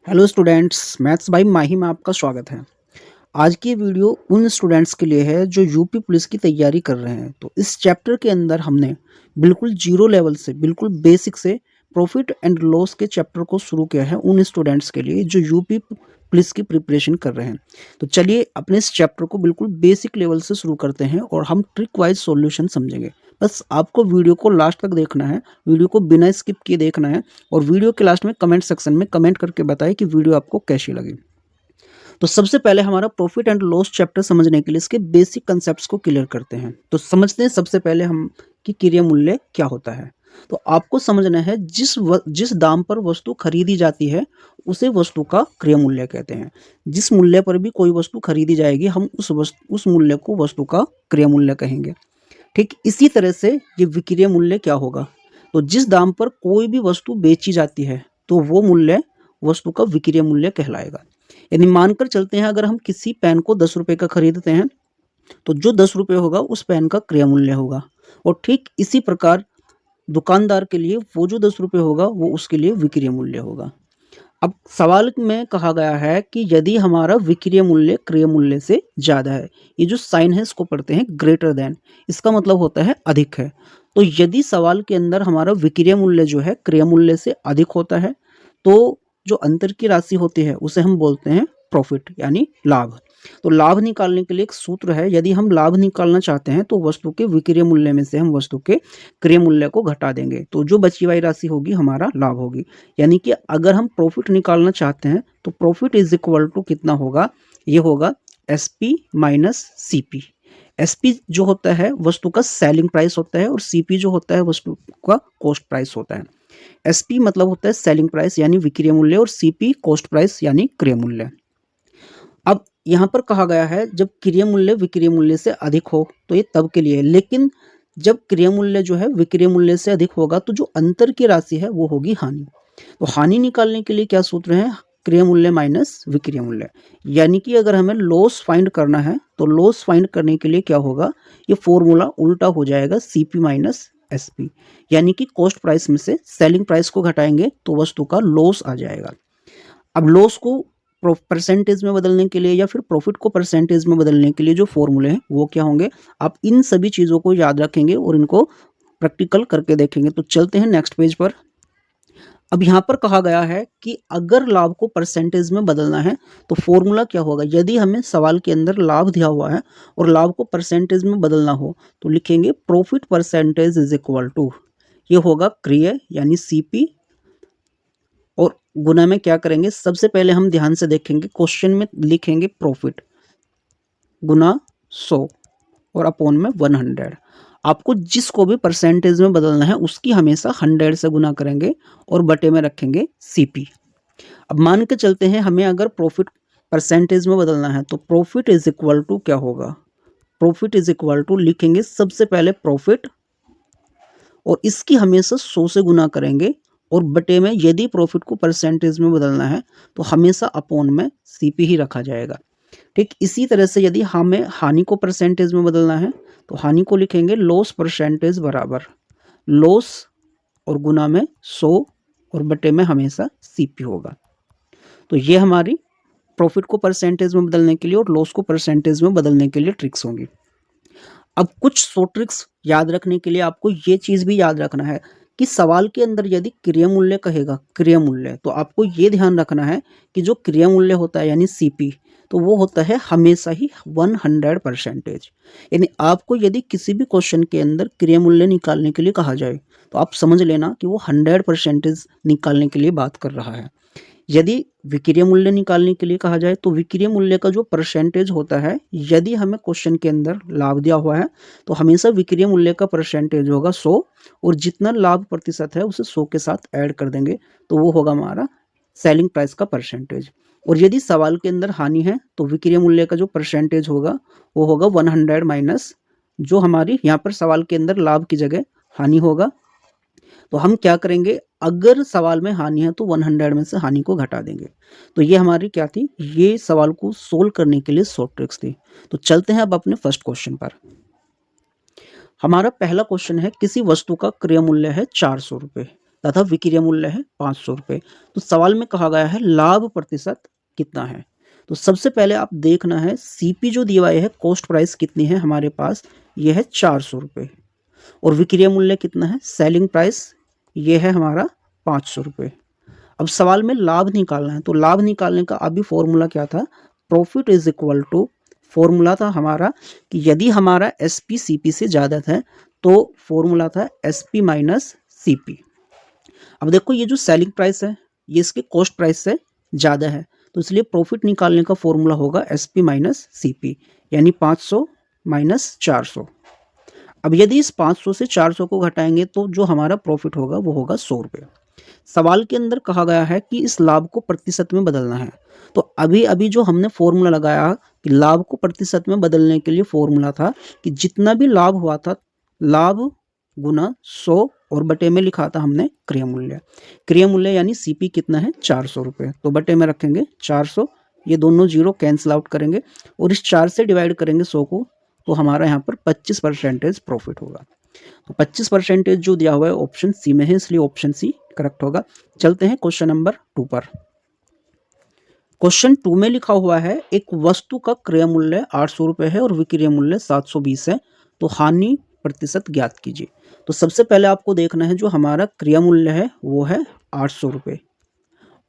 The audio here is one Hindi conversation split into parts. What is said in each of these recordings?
हेलो स्टूडेंट्स, मैथ्स बाय माही में आपका स्वागत है। आज की वीडियो उन स्टूडेंट्स के लिए है जो यूपी पुलिस की तैयारी कर रहे हैं। तो इस चैप्टर के अंदर हमने बिल्कुल जीरो लेवल से, बिल्कुल बेसिक से प्रॉफिट एंड लॉस के चैप्टर को शुरू किया है उन स्टूडेंट्स के लिए जो यूपी पुलिस की प्रिपरेशन कर रहे हैं। तो चलिए अपने इस चैप्टर को बिल्कुल बेसिक लेवल से शुरू करते हैं और हम ट्रिक वाइज सॉल्यूशन समझेंगे। बस आपको वीडियो को लास्ट तक देखना है, वीडियो को बिना स्किप किए देखना है और वीडियो के लास्ट में कमेंट सेक्शन में कमेंट करके बताएं कि वीडियो आपको कैसी लगी। तो सबसे पहले हमारा प्रॉफिट एंड लॉस चैप्टर समझने के लिए इसके बेसिक कंसेप्ट्स को क्लियर करते हैं। तो समझते हैं सबसे पहले हम कि क्रय मूल्य क्या होता है। तो आपको समझना है जिस दाम पर वस्तु खरीदी जाती है उसे वस्तु का क्रय मूल्य कहते हैं। जिस मूल्य पर भी कोई वस्तु खरीदी जाएगी हम उस मूल्य को वस्तु का क्रय मूल्य कहेंगे। ठीक इसी तरह से ये विक्रय मूल्य क्या होगा, तो जिस दाम पर कोई भी वस्तु बेची जाती है तो वो मूल्य वस्तु का विक्रय मूल्य कहलाएगा। यदि मानकर चलते हैं अगर हम किसी पेन को 10 रुपए का खरीदते हैं तो जो 10 रुपए होगा उस पेन का क्रय मूल्य होगा। और ठीक इसी प्रकार दुकानदार के लिए वो जो 10 रुपए होगा वो उसके लिए विक्रय मूल्य होगा। अब सवाल में कहा गया है कि यदि हमारा विक्रय मूल्य क्रय मूल्य से ज़्यादा है, ये जो साइन है इसको पढ़ते हैं ग्रेटर देन, इसका मतलब होता है अधिक है। तो यदि सवाल के अंदर हमारा विक्रय मूल्य जो है क्रय मूल्य से अधिक होता है तो जो अंतर की राशि होती है उसे हम बोलते हैं प्रॉफिट यानी लाभ। तो लाभ निकालने के लिए एक सूत्र है, यदि हम लाभ निकालना चाहते हैं तो वस्तु के विक्रय मूल्य में से हम वस्तु के क्रय मूल्य को घटा देंगे तो जो बची हुई राशि होगी हमारा लाभ होगी। यानी कि अगर हम प्रॉफिट निकालना चाहते हैं तो प्रॉफिट इज इक्वल टू कितना होगा, ये होगा एसपी माइनस सीपी। एसपी जो होता है वस्तु का सेलिंग प्राइस होता है और सीपी जो होता है वस्तु का कॉस्ट प्राइस होता है। एसपी मतलब होता है सेलिंग प्राइस यानी विक्रय मूल्य और सीपी कॉस्ट प्राइस यानी क्रय मूल्य। अब यहाँ पर कहा गया है जब क्रय मूल्य विक्रय मूल्य से अधिक हो तो ये तब के लिए है, लेकिन जब क्रय मूल्य जो है विक्रय मूल्य से अधिक होगा तो जो अंतर की राशि है वो होगी हानि। तो हानि निकालने के लिए क्या सूत्र है, क्रय मूल्य माइनस विक्रय मूल्य। यानी कि अगर हमें लॉस फाइंड करना है तो लॉस फाइंड करने के लिए क्या होगा, ये फॉर्मूला उल्टा हो जाएगा, सीपी माइनस एसपी। यानी कि कॉस्ट प्राइस में से सेलिंग प्राइस को घटाएंगे तो वस्तु का लॉस आ जाएगा। अब लॉस को परसेंटेज में बदलने के लिए या फिर प्रॉफिट को परसेंटेज में बदलने के लिए जो फॉर्मूले हैं वो क्या होंगे, आप इन सभी चीज़ों को याद रखेंगे और इनको प्रैक्टिकल करके देखेंगे। तो चलते हैं नेक्स्ट पेज पर। अब यहाँ पर कहा गया है कि अगर लाभ को परसेंटेज में बदलना है तो फॉर्मूला क्या होगा। यदि हमें सवाल के अंदर लाभ दिया हुआ है और लाभ को परसेंटेज में बदलना हो तो लिखेंगे profit percentage is equal to, ये होगा क्रय यानी सीपी और गुना में क्या करेंगे, सबसे पहले हम ध्यान से देखेंगे क्वेश्चन में लिखेंगे प्रॉफिट गुना 100 और अपॉन में 100। आपको जिसको भी परसेंटेज में बदलना है उसकी हमेशा 100 से गुना करेंगे और बटे में रखेंगे सीपी। अब मान के चलते हैं हमें अगर प्रॉफिट परसेंटेज में बदलना है तो प्रॉफिट इज इक्वल टू क्या होगा, प्रॉफिट इज इक्वल टू लिखेंगे सबसे पहले प्रॉफिट और इसकी हमेशा 100 से गुना करेंगे और बटे में यदि प्रॉफिट को परसेंटेज में बदलना है तो हमेशा अपॉन में सीपी ही रखा जाएगा। ठीक इसी तरह से यदि हमें हानि को परसेंटेज में बदलना है तो हानि को लिखेंगे लॉस परसेंटेज बराबर लॉस और गुना में 100 और बटे में हमेशा सीपी होगा। तो ये हमारी प्रॉफिट को परसेंटेज में बदलने के लिए और लॉस को परसेंटेज में बदलने के लिए ट्रिक्स होंगी। अब कुछ 100 ट्रिक्स याद रखने के लिए आपको ये चीज़ भी याद रखना है कि सवाल के अंदर यदि क्रय मूल्य कहेगा क्रय मूल्य तो आपको ये ध्यान रखना है कि जो क्रय मूल्य होता है यानी सीपी तो वो होता है हमेशा ही 100%। यानी आपको यदि किसी भी क्वेश्चन के अंदर क्रय मूल्य निकालने के लिए कहा जाए तो आप समझ लेना कि वो 100% निकालने के लिए बात कर रहा है। यदि विक्रय मूल्य निकालने के लिए कहा जाए तो विक्रय मूल्य का जो परसेंटेज होता है, यदि हमें क्वेश्चन के अंदर लाभ दिया हुआ है तो हमेशा विक्रय मूल्य का परसेंटेज होगा 100 और जितना लाभ प्रतिशत है उसे 100 के साथ ऐड कर देंगे तो वो होगा हमारा सेलिंग प्राइस का परसेंटेज। और यदि सवाल के अंदर हानि है तो विक्रय मूल्य का जो परसेंटेज होगा वो होगा 100 माइनस जो हमारी यहाँ पर सवाल के अंदर लाभ की जगह हानि होगा। तो हम क्या करेंगे, अगर सवाल में हानि है तो 100 में से हानि को घटा देंगे। तो ये हमारी क्या थी, ये सवाल को सोल्व करने के लिए शॉर्ट ट्रिक्स थी। तो चलते हैं अब अपने फर्स्ट क्वेश्चन पर। हमारा पहला क्वेश्चन है किसी वस्तु का क्रय मूल्य है 400 रुपये। तथा विक्रय मूल्य है 500 रुपये। तो सवाल में कहा गया है लाभ प्रतिशत कितना है। तो सबसे पहले आप देखना है सीपी जो दिया हुआ है, कॉस्ट प्राइस कितनी है हमारे पास, ये है 400 रुपये। और विक्रय मूल्य कितना है, सेलिंग प्राइस ये है हमारा 500 रुपये। अब सवाल में लाभ निकालना है, तो लाभ निकालने का अभी फॉर्मूला क्या था, profit is equal to, formula था हमारा कि यदि हमारा एसपी सीपी से ज़्यादा था तो फॉर्मूला था एसपी माइनस सीपी। अब देखो ये जो सेलिंग प्राइस है ये इसके कॉस्ट प्राइस से ज़्यादा है, तो इसलिए प्रॉफिट निकालने का फॉर्मूला होगा एसपी माइनस सीपी, यानी 500 माइनस 400। अब यदि इस 500 से 400 को घटाएंगे तो जो हमारा प्रॉफिट होगा वो होगा 100 रुपये। सवाल के अंदर कहा गया है कि इस लाभ को प्रतिशत में बदलना है। तो अभी अभी जो हमने फॉर्मूला लगाया कि लाभ को प्रतिशत में बदलने के लिए फॉर्मूला था कि जितना भी लाभ हुआ था, लाभ गुना 100 और बटे में लिखा था हमने क्रय मूल्य। क्रय मूल्य यानी सीपी कितना है, 400 रुपये, तो बटे में रखेंगे 400, ये दोनों जीरो कैंसिल आउट करेंगे और इस 4 से डिवाइड करेंगे 100 को, तो हमारा यहाँ पर 25% प्रॉफिट होगा। तो 25% जो दिया हुआ है ऑप्शन सी में है, इसलिए ऑप्शन सी करेक्ट होगा। चलते हैं क्वेश्चन नंबर 2 पर। क्वेश्चन 2 में लिखा हुआ है एक वस्तु का क्रय मूल्य 800 रुपये है और विक्रय मूल्य 720 है, तो हानि प्रतिशत ज्ञात कीजिए। तो सबसे पहले आपको देखना है जो हमारा क्रय मूल्य है वो है 800 रुपये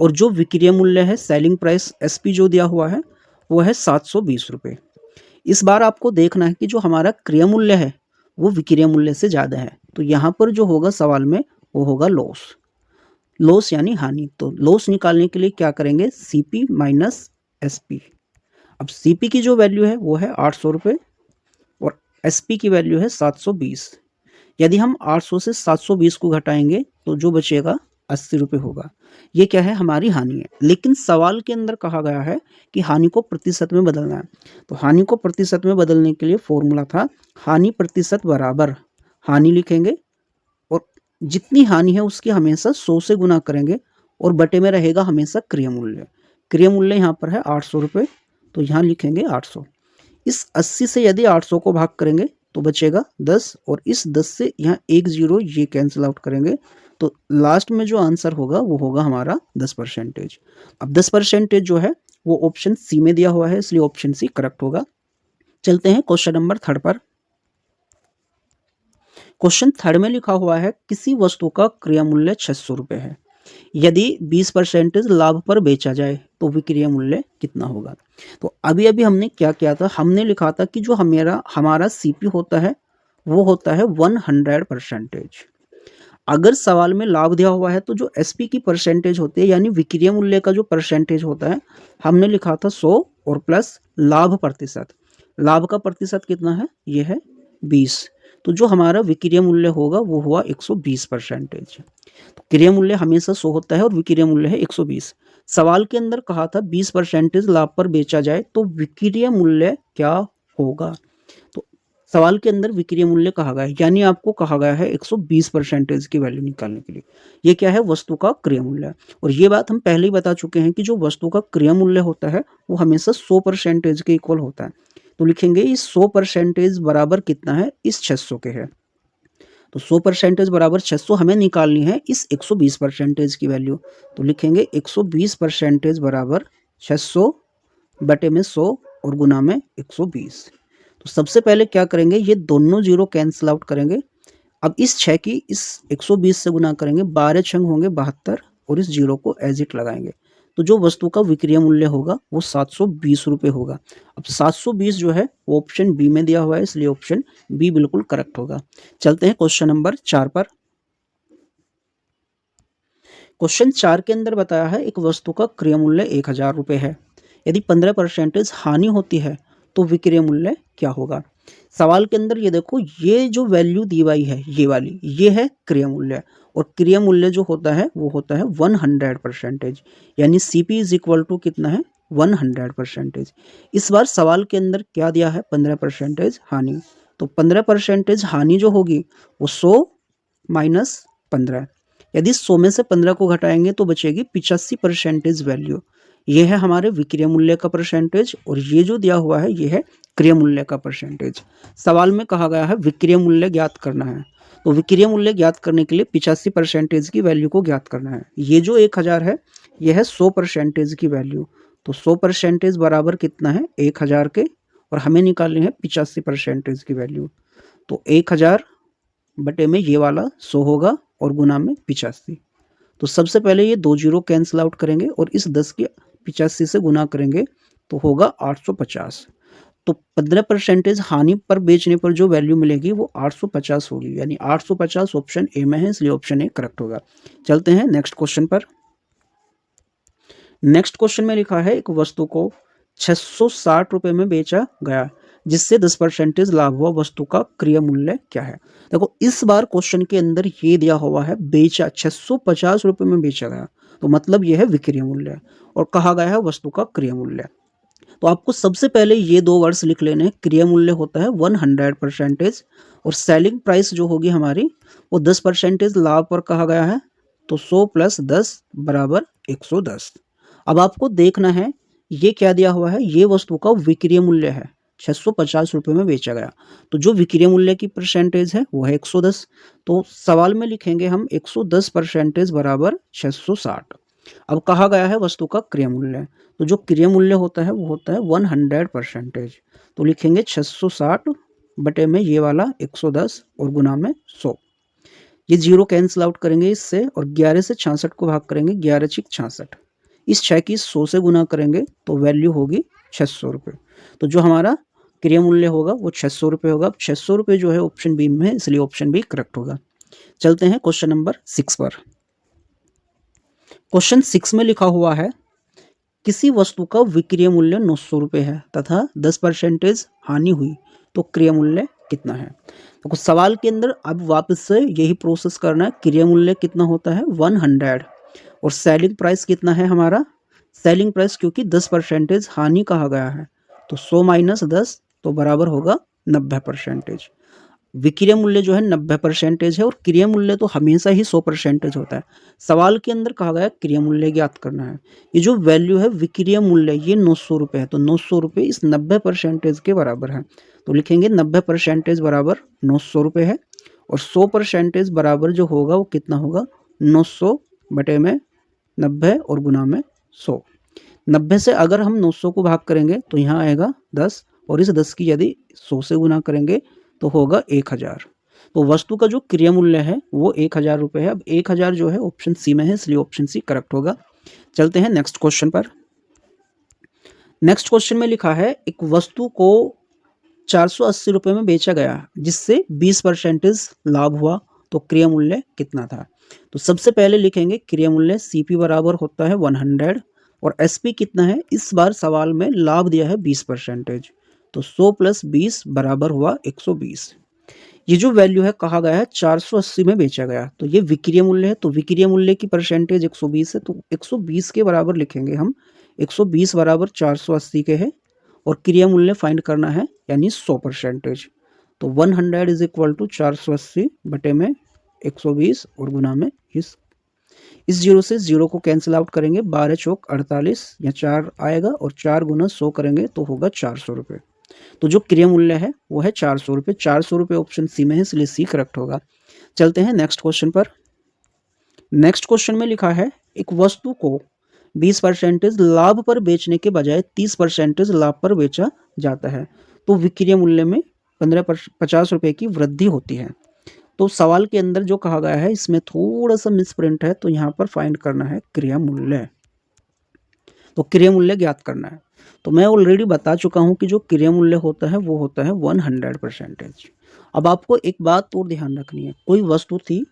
और जो विक्रय मूल्य है, सेलिंग प्राइस एसपी जो दिया हुआ है वो है 720 रुपये। इस बार आपको देखना है कि जो हमारा क्रय मूल्य है वो विक्रय मूल्य से ज़्यादा है, तो यहाँ पर जो होगा सवाल में वो होगा लॉस, लॉस यानी हानि। तो लॉस निकालने के लिए क्या करेंगे, सीपी माइनस एसपी। अब सीपी की जो वैल्यू है वो है 800 रुपये और एसपी की वैल्यू है 720। यदि हम 800 से 720 को घटाएंगे तो जो बचेगा 80 रुपये होगा। ये क्या है, हमारी हानि है। लेकिन सवाल के अंदर कहा गया है कि हानि को प्रतिशत में बदलना है, तो हानि को प्रतिशत में बदलने के लिए फॉर्मूला था हानि प्रतिशत बराबर, हानि लिखेंगे और जितनी हानि है उसकी हमेशा 100 से गुना करेंगे और बटे में रहेगा हमेशा क्रय मूल्य। क्रय मूल्य यहाँ पर है 800 रुपये, तो यहाँ लिखेंगे 800। इस 80 से यदि 800 को भाग करेंगे तो बचेगा 10 और इस 10 से यहाँ एक जीरो ये कैंसिल आउट करेंगे, तो लास्ट में जो आंसर होगा वो होगा हमारा 10%। अब 10% जो है वो ऑप्शन सी में दिया हुआ है, इसलिए ऑप्शन सी करेक्ट होगा। चलते हैं क्वेश्चन नंबर 3 पर। क्वेश्चन 3 में लिखा हुआ है किसी वस्तु का क्रय मूल्य 600 रुपये है, यदि 20% लाभ पर बेचा जाए तो विक्रय मूल्य कितना होगा। तो अभी अभी हमने क्या किया था, हमने लिखा था कि जो हमारा सीपी होता है वो होता है 100%। अगर सवाल में लाभ दिया हुआ है तो जो एसपी की परसेंटेज होती है यानी विक्रय मूल्य का जो परसेंटेज होता है, हमने लिखा था 100 और प्लस लाभ प्रतिशत। लाभ का प्रतिशत कितना है, ये है 20, तो जो हमारा विक्रय मूल्य होगा वो हुआ 120%। तो क्रय मूल्य हमेशा 100 होता है और विक्रय मूल्य है 120। सवाल के अंदर कहा था 20% लाभ पर बेचा जाए तो विक्रय मूल्य क्या होगा। तो सवाल के अंदर विक्रय मूल्य कहा गया है, यानी आपको कहा गया है 120% की वैल्यू निकालने के लिए। ये क्या है, वस्तु का क्रय मूल्य। और ये बात हम पहले ही बता चुके हैं कि जो वस्तु का क्रय मूल्य होता है वो हमेशा 100% के इक्वल होता है। तो लिखेंगे इस 100% बराबर कितना है, इस 600 के है। तो 100% बराबर 600 हमें निकालनी है इस 120% की वैल्यू। तो लिखेंगे 120% बराबर 600 बटे में 100 और गुना में 120। तो सबसे पहले क्या करेंगे, ये दोनों जीरो कैंसिल आउट करेंगे। अब इस 6 की इस 120 से गुना करेंगे, 12 छंग होंगे 72 और इस जीरो को एज इट लगाएंगे। तो जो वस्तु का विक्रय मूल्य होगा वो 720 रुपये होगा। अब 720 जो है वो ऑप्शन बी में दिया हुआ है, इसलिए ऑप्शन बी बिल्कुल करेक्ट होगा। चलते हैं क्वेश्चन नंबर 4 पर। क्वेश्चन 4 के अंदर बताया है एक वस्तु का क्रय मूल्य 1000 रुपये है, यदि 15% हानि होती है तो विक्रय मूल्य क्या होगा। सवाल के अंदर ये देखो, ये जो वैल्यू दी हुई है ये वाली, ये है क्रय मूल्य और क्रय मूल्य जो होता है वो होता है 100%, यानी सीपी इज इक्वल टू कितना है, 100%। इस बार सवाल के अंदर क्या दिया है, 15% हानि। तो 15% हानि जो होगी वो 100 माइनस 15, यदि 100 में से 15 को घटाएंगे तो बचेगी 85% वैल्यू। ये है हमारे विक्रय मूल्य का परसेंटेज और ये जो दिया हुआ है ये है क्रय मूल्य का परसेंटेज। सवाल में कहा गया है विक्रय मूल्य ज्ञात करना है, तो विक्रय मूल्य ज्ञात करने के लिए 85% की वैल्यू को ज्ञात करना है। ये जो 1000 है यह है 100% की वैल्यू। तो 100% बराबर कितना है 1000 के, और हमें निकालनी है 85% की वैल्यू। तो 1000 बटे में ये वाला 100 होगा और गुना में 85। तो सबसे पहले ये 2 जीरो कैंसिल आउट करेंगे और इस 10 की 85 से गुना करेंगे तो होगा 850। तो 15% हानि पर बेचने पर जो वैल्यू मिलेगी वो 850 होगी, यानी 850 ऑप्शन ए में है, इसलिए ऑप्शन ए करेक्ट होगा। चलते हैं नेक्स्ट क्वेश्चन पर। नेक्स्ट क्वेश्चन में लिखा है एक वस्तु को 660 रुपए में बेचा गया जिससे 10% लाभ हुआ, वस्तु का क्रय मूल्य क्या है। देखो इस बार क्वेश्चन के अंदर ये दिया हुआ है बेचा 650 रुपए में बेचा गया, तो मतलब यह है विक्रय मूल्य, और कहा गया है वस्तु का क्रय मूल्य। तो आपको सबसे पहले ये 2 वर्ड्स लिख लेने हैं। क्रय मूल्य होता है 100% और सेलिंग प्राइस जो होगी हमारी वो 10% लाभ पर कहा गया है, तो 100 + 10 बराबर 110। अब आपको देखना है ये क्या दिया हुआ है, ये वस्तु का विक्रय मूल्य है, 650 रुपये में बेचा गया, तो जो विक्रय मूल्य की परसेंटेज है वो है 110। तो सवाल में लिखेंगे हम 110% बराबर 660। अब कहा गया है वस्तु का क्रय मूल्य, तो जो क्रय मूल्य होता है वो होता है 100%। तो लिखेंगे 660 बटे में ये वाला 110 और गुना में 100। ये जीरो कैंसिल आउट करेंगे इससे, और 11 से 66 को भाग करेंगे, 11 × 66। इस 6 की 100 से गुना करेंगे तो वैल्यू होगी 600 रुपये। तो जो हमारा क्रय मूल्य होगा वो 600 रुपये होगा। 600 रुपये जो है ऑप्शन बी में है, इसलिए ऑप्शन बी करेक्ट होगा। चलते हैं क्वेश्चन नंबर 6 पर। क्वेश्चन 6 में लिखा हुआ है किसी वस्तु का विक्रय मूल्य 900 रुपये है तथा 10% हानि हुई, तो क्रय मूल्य कितना है। तो कुछ सवाल के अंदर अब वापस से यही प्रोसेस करना है। क्रय मूल्य कितना होता है 100, और सेलिंग प्राइस कितना है हमारा, सेलिंग प्राइस क्योंकि 10% हानि कहा गया है, तो 100 - 10 तो बराबर होगा 90%। विक्रय मूल्य जो है 90% है और क्रय मूल्य तो हमेशा ही 100% होता है। सवाल के अंदर कहा गया है क्रय मूल्य ज्ञात करना है। ये जो वैल्यू है विक्रय मूल्य ये 900 रुपये है, तो 900 रुपये इस 90% के बराबर है, तो लिखेंगे 90% बराबर 900 रुपये है, और 100% बराबर जो होगा वो कितना होगा 900 बटे में 90 और गुना में 100। 90 से अगर हम 900 को भाग करेंगे तो यहाँ आएगा 10, और इस 10 की यदि 100 से गुना करेंगे तो होगा 1000। तो वस्तु का जो क्रय मूल्य है वो 1000 रुपये है। अब 1000 जो है ऑप्शन सी में है, इसलिए ऑप्शन सी करेक्ट होगा। चलते हैं नेक्स्ट क्वेश्चन पर। नेक्स्ट क्वेश्चन में लिखा है एक वस्तु को 480 रुपये में बेचा गया जिससे 20% लाभ हुआ, तो क्रय मूल्य कितना था। तो सबसे पहले लिखेंगे क्रय मूल्य सीपी बराबर होता है 100, और एसपी कितना है, इस बार सवाल में लाभ दिया है 20%, तो 100 + 20 बराबर हुआ 120। ये जो वैल्यू है कहा गया है 480 में बेचा गया, तो ये विक्रय मूल्य है, तो विक्रय मूल्य की परसेंटेज 120 है, तो 120 के बराबर लिखेंगे हम। 120 बराबर 480 के है, और क्रय मूल्य फाइंड करना है यानी 100%। तो 100 = 480 बटे में 120 और गुना में इस जीरो से जीरो को कैंसिल आउट करेंगे, 12 चौक 48, या 4 आएगा, और 4 × 100 करेंगे तो होगा 400 रुपये। तो जो क्रय मूल्य है वो है 400 रुपये। 400 रुपये ऑप्शन सी में है, इसलिए सी करेक्ट होगा। चलते हैं नेक्स्ट क्वेश्चन पर। नेक्स्ट क्वेश्चन में लिखा है एक वस्तु को 20% लाभ पर बेचने के बजाय 30% लाभ पर बेचा जाता है, तो विक्रय मूल्य में 50 रुपये की वृद्धि होती है। तो सवाल के अंदर जो कहा गया है इसमें थोड़ा सा मिसप्रिंट है, तो यहाँ पर फाइंड करना है क्रय मूल्य। तो क्रय मूल्य ज्ञात करना है, तो मैं ऑलरेडी बता चुका हूँ कि जो क्रय मूल्य होता है वो होता है 100%। अब आपको एक बात और ध्यान रखनी है, कोई वस्तु थी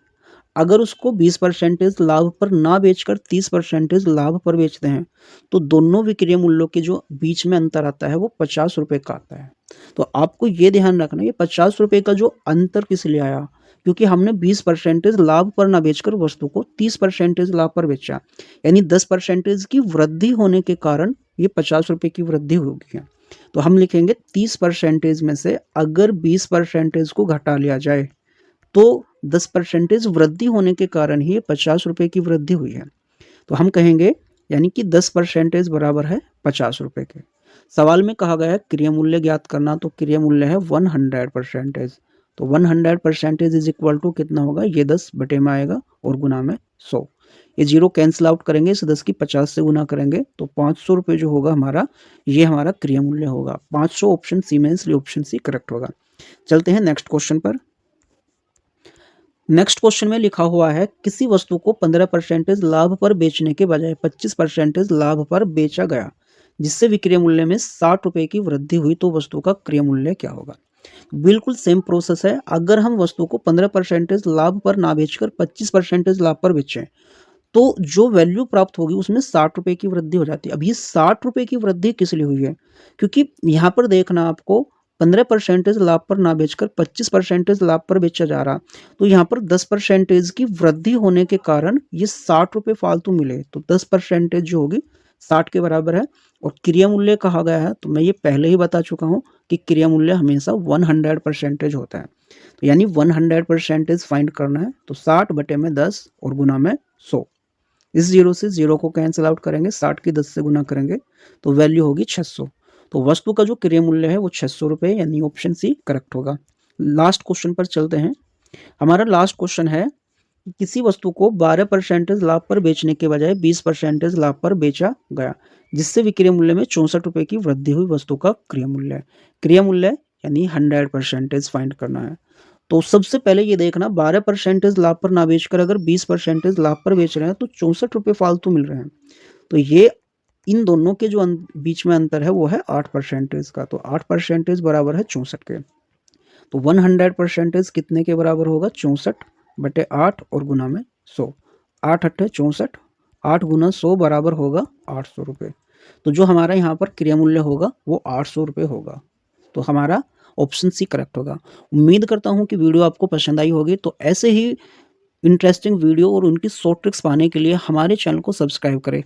अगर उसको 20% लाभ पर ना बेचकर 30% लाभ पर बेचते हैं, तो दोनों विक्रय मूल्यों के जो बीच में अंतर आता है वो 50 रुपये का आता है। तो आपको ये ध्यान रखना है, ये 50 रुपये का जो अंतर किस लिए आया, क्योंकि हमने 20% लाभ पर ना बेचकर वस्तु को 30% लाभ पर बेचा, यानी 10% की वृद्धि होने के कारण ये 50 रुपये की वृद्धि होगी है। तो हम लिखेंगे 30% में से अगर 20% को घटा लिया जाए तो 10% वृद्धि होने के कारण ही 50 रुपये की वृद्धि हुई है। तो हम कहेंगे यानी कि 10% बराबर है 50 रुपये के। सवाल में कहा गया है क्रय मूल्य ज्ञात करना, तो क्रय मूल्य है 100%। तो 100% इज इक्वल टू कितना होगा, ये 10 बटे में आएगा और गुना में 100। ये जीरो कैंसिल आउट करेंगे, इस 10 की 50 से गुना करेंगे तो 500 रुपये जो होगा हमारा, ये हमारा क्रिया मूल्य होगा। 500 ऑप्शन सी में, इसलिए ऑप्शन सी करेक्ट होगा। चलते हैं नेक्स्ट क्वेश्चन पर। नेक्स्ट क्वेश्चन में लिखा हुआ है किसी वस्तु को 15% लाभ पर बेचने के बजाय 25% लाभ पर बेचा गया, जिससे विक्रय मूल्य में 60 रुपए की वृद्धि हुई, तो वस्तु का क्रय मूल्य क्या होगा। बिल्कुल सेम प्रोसेस है। अगर हम वस्तु को 15% लाभ पर ना बेचकर 25% लाभ पर बेचें तो जो वैल्यू प्राप्त होगी उसमें 60 रुपए की वृद्धि हो जाती है। अब ये 60 रुपए की वृद्धि किस लिए हुई है, क्योंकि यहाँ पर देखना आपको 15% लाभ पर ना बेचकर 25% लाभ पर बेचा जा रहा, तो यहाँ पर 10% की वृद्धि होने के कारण ये 60 रुपये फालतू मिले, तो 10% जो होगी 60 के बराबर है। और क्रिया मूल्य कहा गया है, तो मैं ये पहले ही बता चुका हूँ कि क्रिया मूल्य हमेशा 100% होता है, तो यानी 100% फाइंड करना है। तो 60 बटे में 10 और गुना में 100। इस जीरो से जीरो को कैंसिल आउट करेंगे, 60 की 10 से गुना करेंगे तो वैल्यू होगी 600। तो वस्तु का जो क्रय मूल्य है वो 600 रुपये, यानी ऑप्शन सी करेक्ट होगा। लास्ट क्वेश्चन पर चलते हैं। हमारा लास्ट क्वेश्चन है किसी वस्तु को 12% लाभ पर बेचने के बजाय 20% लाभ पर बेचा गया, जिससे विक्रय मूल्य में 64 रुपये की वृद्धि हुई, वस्तु का क्रय मूल्य। क्रय मूल्य यानी 100% फाइंड करना है। तो सबसे पहले ये देखना 12% लाभ पर ना बेचकर अगर 20% लाभ पर बेच रहे हैं तो 64 रुपये फालतू मिल रहे हैं। तो ये इन दोनों के जो बीच में अंतर है वो है 8% का, तो 8% बराबर है 64 के। तो 100% कितने के बराबर होगा, 64 बटे 8 और गुना में 100। 8 अट्ठे 64, 8 गुना 100 बराबर होगा 800 रुपये। तो जो हमारा यहाँ पर क्रिया मूल्य होगा वो 800 रुपये होगा, तो हमारा ऑप्शन सी करेक्ट होगा। उम्मीद करता हूँ कि वीडियो आपको पसंद आई होगी। तो ऐसे ही इंटरेस्टिंग वीडियो और उनकी शॉर्ट ट्रिक्स पाने के लिए हमारे चैनल को सब्सक्राइब करें।